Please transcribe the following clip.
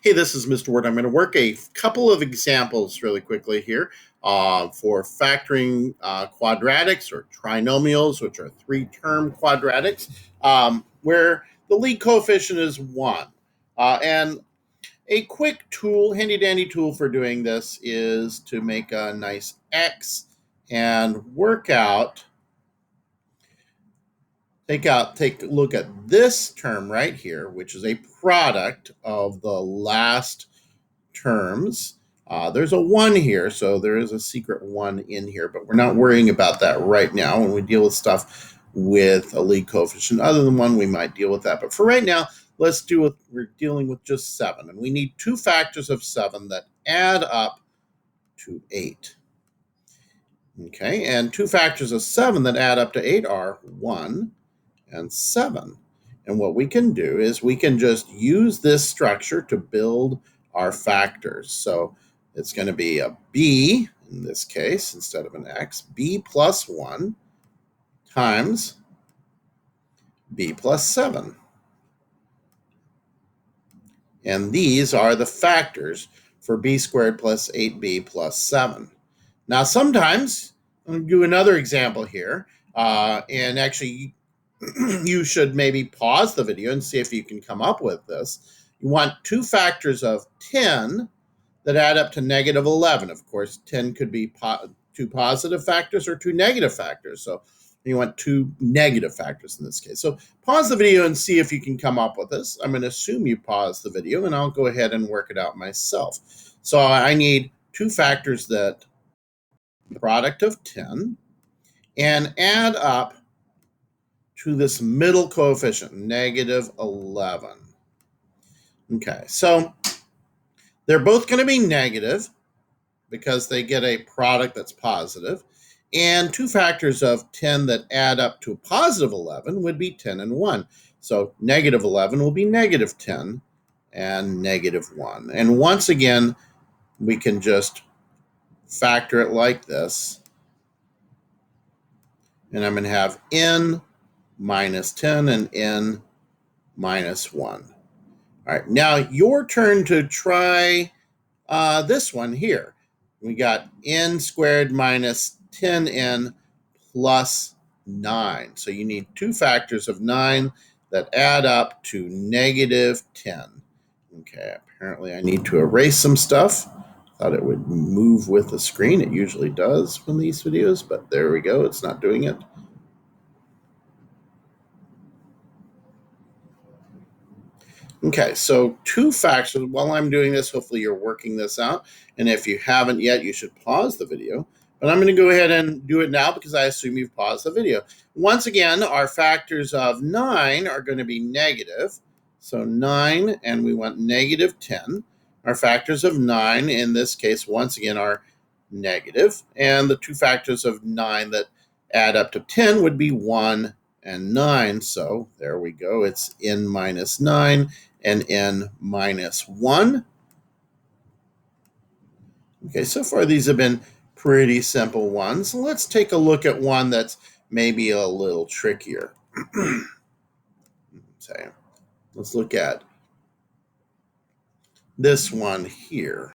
Hey, this is Mr. Word. I'm going to work a couple of examples really quickly here for factoring quadratics or trinomials, which are three-term quadratics, where the lead coefficient is 1. And a quick tool, handy-dandy tool for doing this is to make a nice X and work out, take a look at this term right here, which is a product of the last terms. There's a 1 here, so there is a secret 1 in here, but we're not worrying about that right now. When we deal with stuff with a lead coefficient other than 1, we might deal with that. But for right now, we're dealing with just 7, and we need two factors of 7 that add up to 8. Okay, and two factors of 7 that add up to 8 are 1 and 7. And what we can do is we can just use this structure to build our factors. So it's going to be a b, in this case, instead of an x, b plus 1 times b plus 7. And these are the factors for b squared plus 8b plus 7. Now, sometimes, I'm going to do another example here, and actually, you should maybe pause the video and see if you can come up with this. You want two factors of 10 that add up to negative 11. Of course, 10 could be two positive factors or two negative factors. So you want two negative factors in this case. So pause the video and see if you can come up with this. I'm going to assume you pause the video, and I'll go ahead and work it out myself. So I need two factors that product of 10 and add up to this middle coefficient, negative 11. Okay, so they're both going to be negative because they get a product that's positive. And two factors of 10 that add up to positive 11 would be 10 and 1. So negative 11 will be negative 10 and negative 1. And once again, we can just factor it like this. And I'm going to have n minus 10 and n minus 1. All right, now your turn to try this one here. We got n squared minus 10n plus 9. So you need two factors of 9 that add up to negative 10. Okay, apparently I need to erase some stuff. Thought it would move with the screen. It usually does from these videos, but there we go. It's not doing it. Okay, so two factors. While I'm doing this, hopefully you're working this out. And if you haven't yet, you should pause the video. But I'm going to go ahead and do it now because I assume you've paused the video. Once again, our factors of 9 are going to be negative. So 9, and we want negative 10. Our factors of 9, in this case, once again, are negative. And the two factors of 9 that add up to 10 would be 1 and 9. So there we go. It's n minus 9 and n minus 1. Okay, so far these have been pretty simple ones. Let's take a look at one that's maybe a little trickier. Let's look at this one here.